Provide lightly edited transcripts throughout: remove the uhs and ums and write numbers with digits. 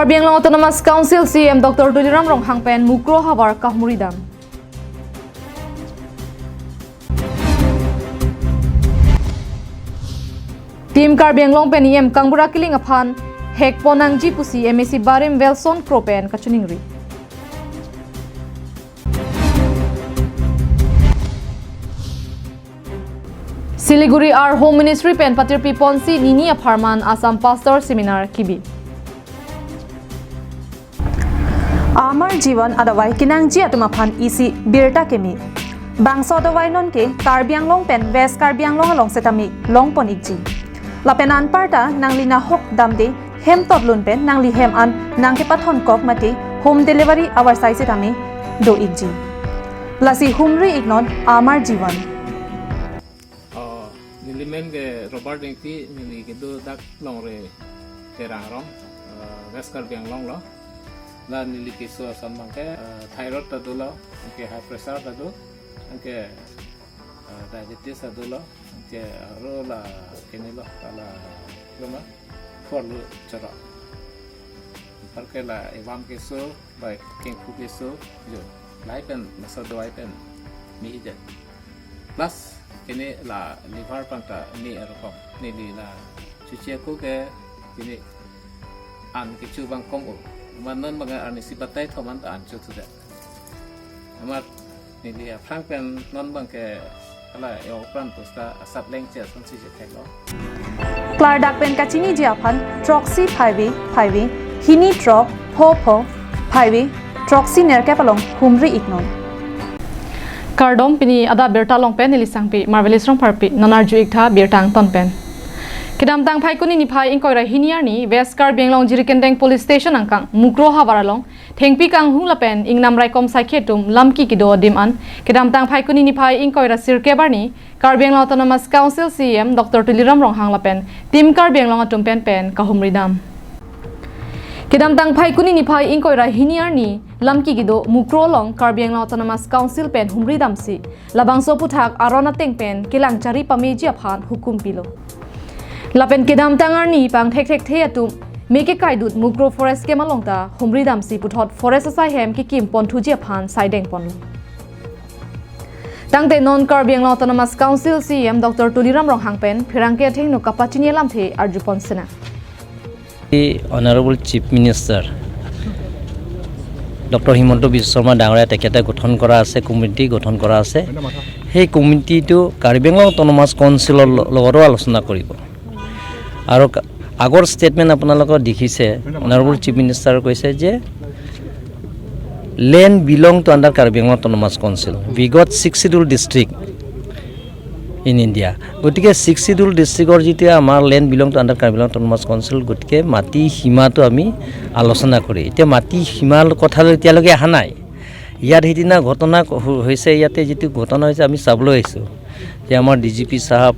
Karbi Anglong Autonomous Council CM Dr. Tuliram Rong Hangpen Mukro Habar Kahmuridam. Team Karbi Anglong Pen EM Kangbura Killing upon Hek Ponang Jipusi MSC Barim Velson Kropen Kachuningri. Siliguri our Home Ministry Pen Patirpi Ponsi Nini Aparman Assam Pastor Seminar Kibi. Amar Jivan Adawai Kinangji Atumaphan Isi Birta Kemi. Bangso Adawai Nonke Karbi Anglong Pen West Karbi Anglong along Setami Long Ponikji. Lapenan Parta Nanglina Hok Damde Hem Toblun Pen Nangli Hem An Nangkepathon Kok Mati Home Delivery Our Sai Setami Do Igji. Lasi Humri Ignon Amar Jivan. Nilimen ke Robert Dengti nili gitu dak long re terang rong West Karbi Anglong lo. La nili kisu asam bangke thyroid tadu lo, ke high pressure tadu, ke diabetes tadu lo, ke ro la kini lo, la lama for lo cara. Perke la evam kisu, baik kengku kisu, jo, life and masa doai pen mi ije. Plus kini la liver panta ni erokom, nili la cuci aku ke kini an kicu bang komu. Manon mga anisi batay thoman ta anchu tuda amar nili frank pen non bang ke ala yo pran posta asap lengche sonsi je theklo Klar dak pen kachini jiaphan troxy 5 hini trop pho 5 troxy nerkapalong humri ignon Kardom Pini Adap Abirta Long Pen Nilisangpi Marvelous Rong Parpi Nanarju Ikta Birtang Ton Pen. Kidam tang phai kuni ni phai ingkoi ra hiniar ni West Karbi Anglong Jirikendeng Police Station angkang Mukro Habaralong thengpi kang hunglapen ingnam raikom saikhetum lamki kido diman kidam tang phai kuni ni phai ingkoi ra sirkebar ni Karbi Anglong Autonomous Council CM Dr. Tuliram Rong Hanglapen Team Karbi Anglong atum pen kahumridam Kidam tang phai kuni ni phai ingkoi ra hiniar ni lamki kido Mukro long Karbi Anglong Autonomous Council pen humridam si labangso puthak arona teng pen kilang chari pameji aphan hukum pilo Lapen kedam tangar ni pang thek theatum meke kaidut Mukro forest ke malongta humridam si puthot forest asai hem ki kim pon thuji phan saideng pon tangte non Karbi Anglong Autonomous Council CM Dr. Tuliram Rong Hangpen phirangke thengno kapachini lamthe arjupon sena The Honorable Chief Minister Dr. Himonto Biswa Sharma Dangore teketa গঠন কৰা আছে committee গঠন কৰা আছে সেই কমিটিটো Karbi Anglong Autonomous Council লগৰ আলোচনা কৰিব আৰু আগৰ ষ্টেটমেন্ট আপোনালোকৰ দেখিছে অনাৰেবল চিফ মিনিষ্টাৰ কৈছে যে land belong to under Karbi Anglong Autonomous Council we got 6 scheduled district in India গতিকে 6 scheduled districtৰ যেতিয়া আমাৰ land belong to under Karbi Anglong Autonomous Council গতিকে মাটি সীমাটো আমি আলোচনা কৰি এতিয়া মাটি সীমাৰ কথা এতিয়ালৈকে আহা নাই ইয়াৰ হেদিনা ঘটনা হৈছে ইয়াতে যেটো ঘটনা হৈছে আমি চাবলৈ আহিছো যে আমাৰ ডিজিপি সাহেব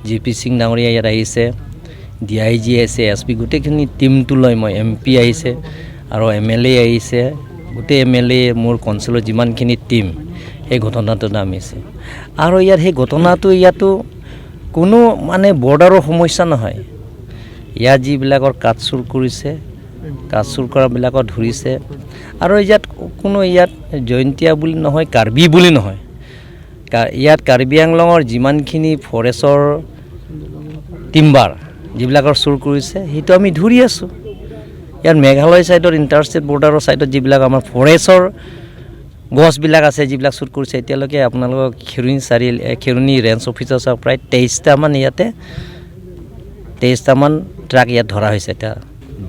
জিপি সিং ডাঙৰীয়া ইয়াত আহিছে DIG আছে SP গুটেখিনি টিমটো লৈ মই MP আহিছে আৰু MLA আহিছে গুটে MLA মোৰ কাউন্সিলৰ যিমানখিনি টিম এই ঘটনাটো নামিছে আৰু ইয়াৰ এই ঘটনাটো ইয়াতো কোনো মানে বৰ্ডাৰৰ সমস্যা নহয় ইয়া যিবিলাকৰ কাটছুৰ কৰিছে কাটছুৰ কৰা বিলাকৰ ধৰিছে আৰু ইয়াত কোনো ইয়াত জয়ন্তিয়া বুলি নহয় কাৰ্বি বুলি নহয় ইয়াত Karbi Anglongৰ যিমানখিনি ফৰেষ্টৰ টিম্বাৰ যিবিলাকৰ চুৰ কৰিছে হেতু আমি ধৰি আছো ইয়াৰ মেঘালয় সাইডৰ ইন্টাৰষ্টেট বৰ্ডাৰৰ সাইডত যিবিলাক আমাৰ ফৰেষ্টৰ গছ বিলাক আছে যিবিলাক চুৰ কৰিছে এতিয়ালৈকে আপোনালোকৰ খেৰুনি ৰেঞ্জ অফিচাৰ সব প্ৰায় 23টা মান ইয়াতে 23টা মান ট্ৰাক ইয়াত ধৰা হৈছে এটা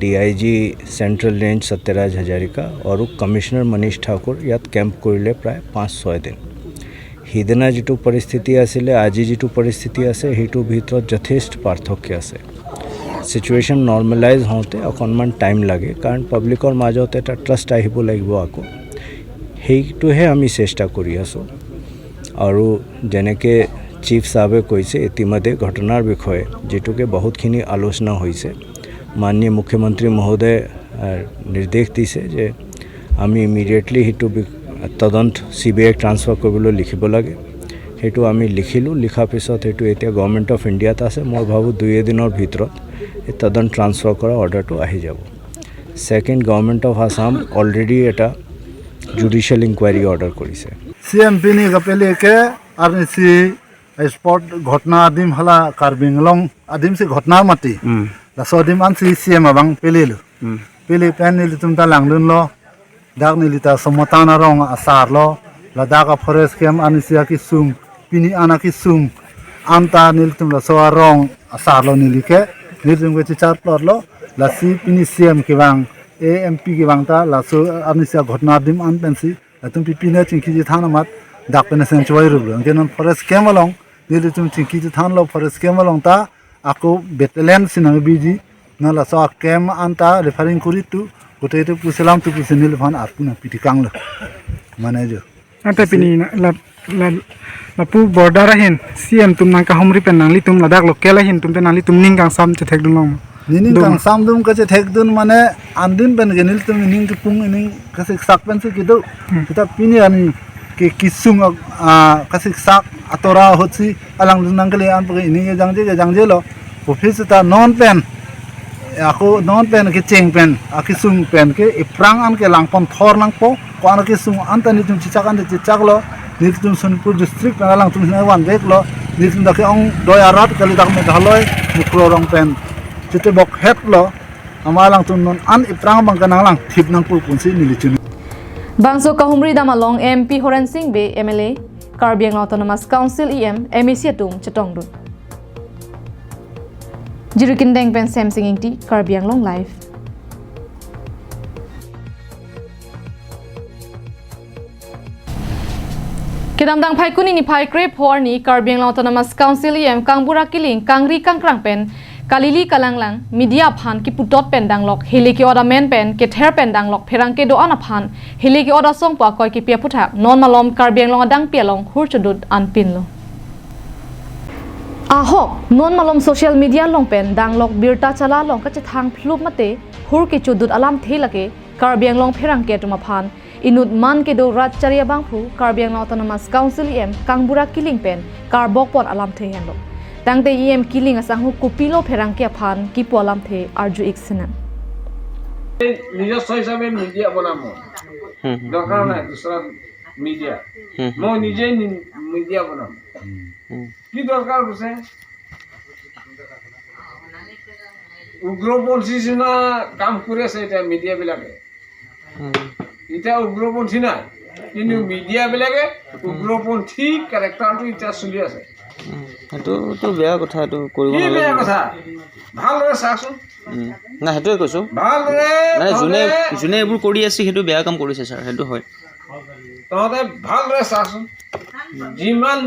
DIG central range Satyaraj Hazarika और कमिश्नर मनीष ठाकुर ইয়াত कैम्प কৰিলে প্ৰায় 5-6 দিন হিদিনা যেটো পৰিস্থিতি আছিল আজি যেটো পৰিস্থিতি আছে হেতু ভিতৰত যথেষ্ট পাৰ্থক্য আছে সিচুৱেচন নৰ্মালাইজ হওঁতে অকনমান টাইম লাগে কাৰণ পাব্লিকৰ মাজত এটা ট্ৰাষ্ট আহিব লাগিব আকৌ হেইটোহে আমি চেষ্টা কৰি আছো আৰু যেনেকে চিফ সাহেবে কৈছে ইতিমধ্যে ঘটনাৰ বিষয়ে যেটোকে বহুতখিনি আলোচনা হৈছে মাননীয় মুখ্যমন্ত্ৰী মহোদয় নিৰ্দেশ দিছে যে আমি ইমিডিয়েটলি হেতু তদন্ত CBI ট্ৰান্সফাৰ কৰিবলৈ লিখিব লাগে হেতু আমি লিখিলো লিখা পিছত হেতু এতিয়া গভৰ্নমেন্ট অফ ইণ্ডিয়াত আছে মই ভাবো 2 দিনৰ ভিতৰত এই তদন্ত ট্ৰান্সফাৰ কৰা অৰ্ডাৰটো আহি যাব second government of Assam already এটা জুডিশিয়াল ইনকোয়ারি অর্ডার করেছে CMP ni kapeli ke arni si sport ঘটনা আদিম হালা কার্বিংলং আদিম si ঘটনা mati la so dim an si CM abang pelilu peli pen ni tum ta langdun lo dak ni lita somotana rong asar lo la daka forest kem an si ki sum pini ana ki sum anta ni tum la so rong asar lo ni like ni tum ke char plot lo la si pini CM ki bang AMP ki bang ta la so an si ঘটনা আদিম an pen si tum pipi na chingki ji thana mat dak pen sen choi ru lo kenon forest kem along ni tum chingki ji than lo forest kem along ta ako betelen sinang biji na la so kem anta referring kuri tu gote tu puselam tu pusenil phan apuna pitikang lo mane jo ate pini la pu border ahin CM tum nang ka homri pen nangli tum ladak lokel ahin tum te nangli tum ning kang sam che thek dun long nining kang sam dum ka che thek dun mane andin ben genil tum ning ki pung ning ka sik sak pen si kido kita pini ani ke kisung ka sik sak atora hotsi alang nang kale an pag ini ge jangje lo office ta non pen ako non pen ke cheng pen akisung pen ke iprang an ke langpon thor nang po ko an ke sung an ta ni tum chichak an chichak lo ni tum sonpur district na lang tum na wan dek lo ni tum da ke ong doyarat kali dak me dhaloi ni krorong pen chite bok het lo amalang tum non an iprang bang kanang lang thip nang pu punsi ni lichun Bangso Kahumri Damalong MP Horan Singh Be MLA Karbi Anglong Autonomous Council EM MEC Atum Chatongdu Jirikin Deng Pen Sam Singing Ti Karbi Anglong Live Kidam dang phai kuni ni phai krep hor ni Karbi Anglong Autonomous Council EM Kangbura Kiling Kangri Kangkrang Pen Kalili Kalanglang media phan ki putot pen danglok heli ki oda men pen ke ther pen danglok pherang ke do ana phan heli ki oda song pa koi ki pia puthak non malom Karbi Anglong adang pialong hur chudut an pin lo ahok non malom social media long pen danglok birta chala long ka che thang phlup mate hur ki chudut alam thelake Karbi Anglong pherang ke tuma phan inut man ke do rat charia bangphu Karbi Anglong Autonomous Council em Kangbura Kiling pen karbok pon alam the hen lo Tangte EM Kiling asang hu kupilo pherang ke phan ki polam the arju iksena নিজস্ব হিসাবে media বানাবো দরকার নাই দুসরা media মই নিজে media বানাবো কি দরকার আছে উগ্রপন্থী না কাম করেছে এটা মিডিয়া বিলাকে এটা উগ্রপন্থী না কিন্তু মিডিয়া বিলাকে উগ্রপন্থী ক্যারেক্টারটো এটা চলি আছে সেইটো বেয়া কথা এইটো কৰিব কি নালাগে বেয়া কথা ভালদৰে চাচোন না সেইটোৱে কৈছোঁ ভালদৰে মানে যোনে এইবোৰ কৰি আছে সেইটো বেয়া কাম কৰিছে ছাৰ সেইটো হয় তহঁতে ভালদৰে চাচোন যিমান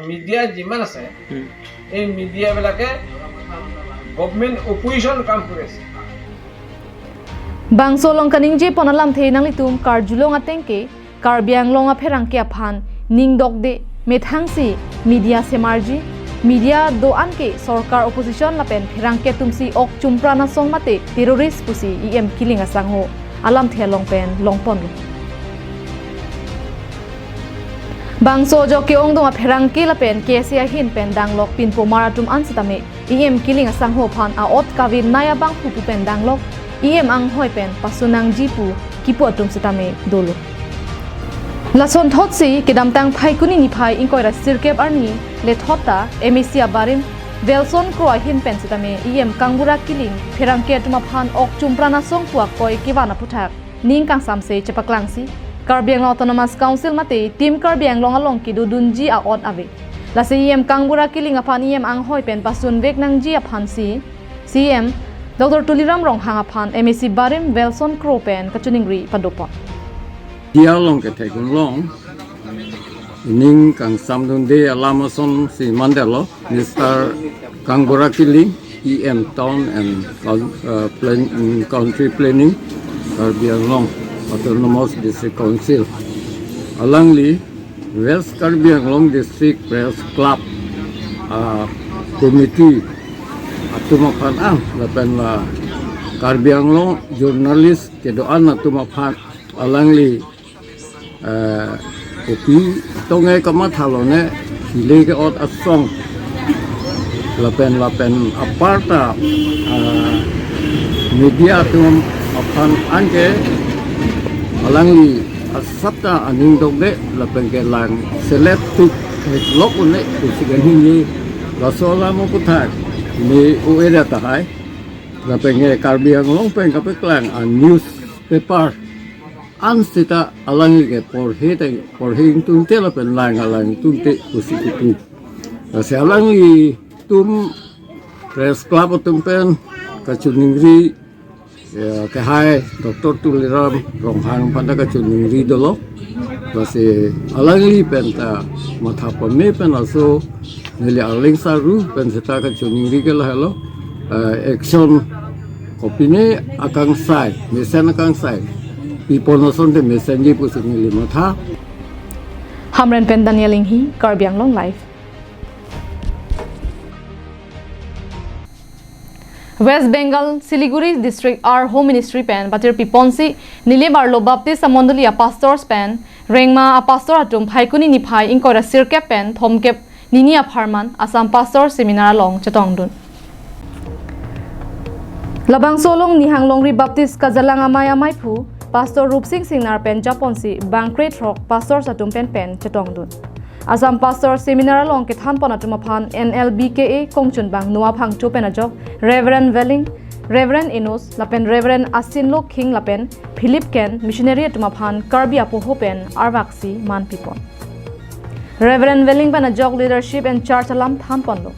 মিডিয়া যিমান আছে এই মিডিয়াবিলাকে গভৰ্ণমেণ্ট অপজিশ্যন কাম কৰিছে Bangso long kaning je ponalam the nang litum karjulong atengke Karbi Anglong a pherang ke phan ning dok de methangsi media semarji media do anke sarkar opposition lapen pherang ke tumsi ok chumprana song mate terrorist pusi EM Kiling asang ho alam the long pen long pon Bangso jo ke ong dong a pherang ke lapen ke sia hin pen danglok pin po maratum ansitame EM Kiling asang ho phan a ot kavin naya bang pu pen danglok EM ang hoi pen pasunang jipu kipo atum sitame dolo Lason thotsi kedam tang phai kuni ni phai ingkoi ra sirkep arni le thota MEC abarim Velson Croa hin pen sitame EM Kangbura Kiling pherang ke tuma phan ok chumprana song puak koi kiwana puthak ning kang samse chapaklangsi Karbi Anglong Autonomous Council mate team Karbi Anglong along ki dudunji a on ave lase EM Kangbura Kiling aphan EM ang hoi pen pasun vek nang ji aphan si CM Dr. Tuliram Rong hangaphan MEC Barim Velson Crow pen kachuningri padopon Dia long ke tekun long ning kang samdun de alamason si mandelo Mr. Kangbura Kiling EM Town and Country Planning Karbi Anglong Autonomous District Council alangli West Karbi Anglong District Press Club Committee atumapan lapan la Karbi Anglong journalist kedoan atumapan alangli kopi tongai kamat halone hile ke ot asong lapen aparta media tum pan anke alangli asapta aning dogde la pengke lang select tu lok unne usigan hingi la sola mo putar ni ueda tahai la pengke karbiang long peng kapek lang a newspaper an sita alangi ke por hing tunte la pen lang alang tunte usikitu la se alangi tum press club tumpen kachuningri ke hai doktor tuliram romhang panda kachuningri dolo base alangi penta matha pame pen aso nili aling saru pen seta kachuningri ke la hello action kopine akang sai mesen akang sai people no son de mesen ji pusing nili matha Hamren pen Daniel Inghi Karbiang Long Life. West Bengal Siliguri District R Home Ministry pen Batir Piponsi Nilebar Lo Baptist Mondolia Pastors pen Rengma a Pastor Atum Haikuni Nipai Inkora Sirkep pen Thomkep Nini Apharman Assam Pastor Seminar Long Chatongdun Labang Solong Nihang Longri Baptist Kazalang Amay Amay Phu Pastor Rup Singh Singnar pen Japonsi Bangkret Rock Pastor Satum pen Chatongdun Assam Pastor Seminar Long Kithan Ponatumapan NLBKA Kongchun Bang Nuwa Phang Chu Penajok Reverend Welling Reverend Inos Lapen Reverend Asinlo King Lapen Philip Ken Missionary Tumapan Karbi Apoho pen Arvaksi Man Pipon Reverend Welling Penajok Leadership and Church Alam Than Ponlo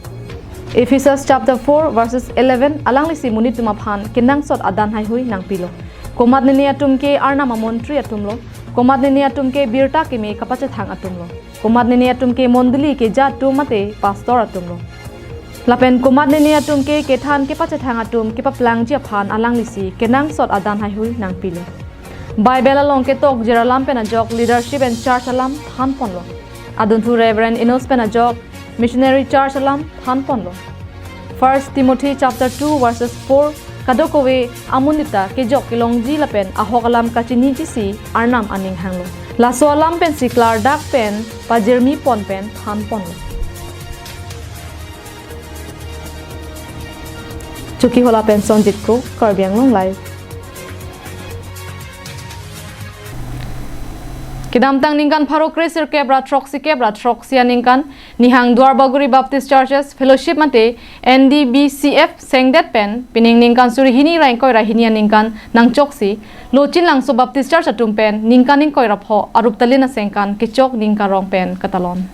Ephesians chapter 4 verses 11 Alang Lisi Munit Tumapan Kinang Sot Adan Hai Hui Nang Pilo Komat Nini Atumke Arnama Montri Atumlo Komat Nini Atumke Birta Kime Kapachathang Atumlo Komat Nini Atumke Monduli ke Jatu Mate Pastor Atumlo Lapen Komat Nini Atumke Kethan Kepachathang Atum Kepaplang Japhan Alang Lisi Kenang Sot Adan Hai Hui Nang Pilo Bible Along Ketok Jeralam Penajok Leadership and Church Alam Than Ponlo Aduntu Reverend Inos Penajok Missionary Church Alam Than Ponlo 1 Timothy chapter 2 verses 4 Kadokowe Amunita Kejok Kilongji Lapen Ahokalam Kachini Jisi Arnam Aning Hanglo Laso Alam Pen Siklar Dak Pen Pajirmi Pon Pen Than Ponlo Chuki Hola Pen Sonjit Ko Karbiang Long Live Kidamtang Ningkan Parokre Sirkebra Troxia Ningkan Nihang Duarbaguri Baptist Churches Fellowship Mate NDBCF Sengdet Pen Pining Ningkan Surihini Raingkoi Rahinian Ningkan Nang Choksi Lochin Langso Baptist Church Atum Pen Ningkan Ningkoi Rapho Aruptalina Sengkan Kichok Ningka Rong Pen Katalon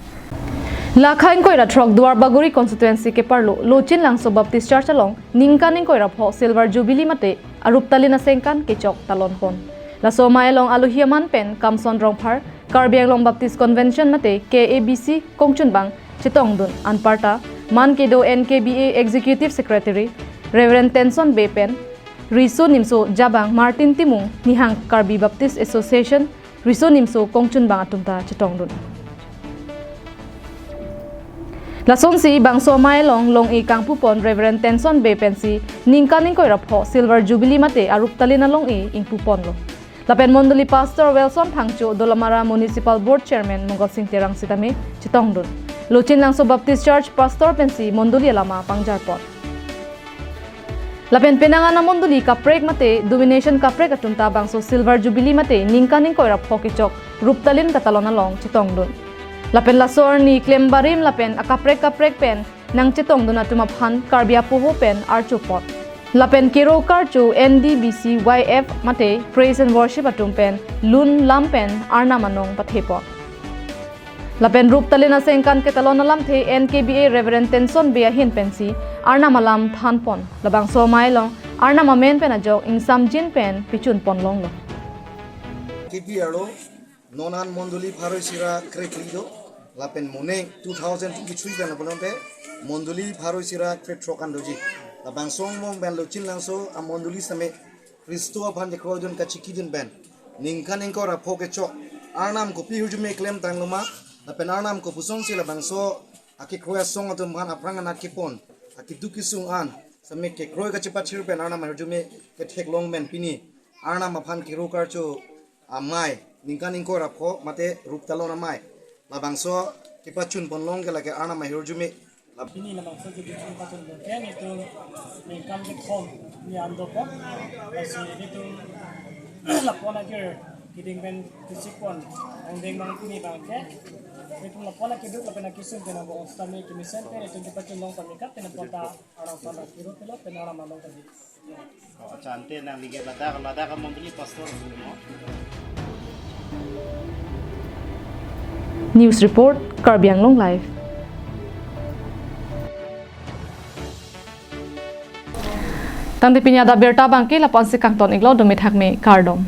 Lakha Inkoi Ratrok Duarbaguri Constituency ke Parlo Lochin Langso Baptist Church Along Ningkan Ningkoi Rapho Silver Jubilee Mate Aruptalina Sengkan Kichok Talon Pon Laso Maelong Aluhiaman Pen Kamson Rongphar Karbiang Long Baptist Convention Mate KABC Kongchunbang Chitongdun Anparta Man Kedo NKBA Executive Secretary Reverend Tenson Bay Pen Riso Nimso Jabang Martin Timung Nihang Karbi Baptist Association Riso Nimso Kongchunbang Atumta Chitongdun Lason si Bangso Maelong Long I Kangpupon Reverend Tenson Bay Pensi Ningka Ningkoi Rapho Silver Jubilee Mate Aruptalina Long I Ingpupon Lo Lapen Mondoli Pastor Wilson Phangcho Dolamara Municipal Board Chairman Mongol Singh Terang Sitame Chitongdun Lochin Langso Baptist Church Pastor Pensi Mondoli Alama Pangjarpot Lapen Penangana Mondoli Kaprek Mate Domination Kaprek Atunta Bangso Silver Jubilee Mate Ningka Ningkoi Rapho Kichok Ruptalin Katalona Long Chitongdun Lapen Lasor ni Klembarim Lapen Akaprek Pen Nang Chitongdun Atumaphan Karbia Puho Pen Archupot Lapen Kiro Karchu NDBC YF Mate Praise and Worship Atumpen Lun Lampen Arna Manong Pathepot Lapen Ruptalina Sengkan Ketalona Lamthe NKBA Reverend Tenson Bea Hin Pensi Arna Malam Thanpon Labang So Mailong Arna Mamen Penajok Insam Jin Pen Pichun Pon Long KPRO Nonan Mondoli Parosira Kreklido Lapen Mone 2023 Penapolonte Mondoli Parosira Kretrokandoji Labang Song Mong Ben Lochin Langso a Mondoli Same Christo upon the Croydon Kachikidin Ben Ninkan Inkora Pokecho Arnam Kopi Hujume Clem Tangloma Lapen Arnam Kopusong Sila Bangso Aki Kroya Song Atumhan Aprangan Akipon Aki Duki Sung An Same Ke Kroy Kachipachir Ben Arnam Hujume Ketek Long Ben Pini Arnam Apan Kiro Karcho Amai Ninkan Inkora Po Mate Ruptalona Mai Labangso Kipachun Ponlong Like Arnam Hujume Ini lamang sa jadi patun kan itu mereka kom ni ando ko kasi itu lapon aja kiting ben kisikon ang deng mang kini bangke itu lapon aja dulu lapon aja kisun kena bo stami kimisen kan itu patun long pamikat kena pota orang sana kiro telo kena orang malong tadi. Oh cantik nang liga lada kan membeli pastor dulu. News Report Karbiang Long Live. Tang di Adap Abirta bangke lapon si kangton iglo dumit hakme kardom.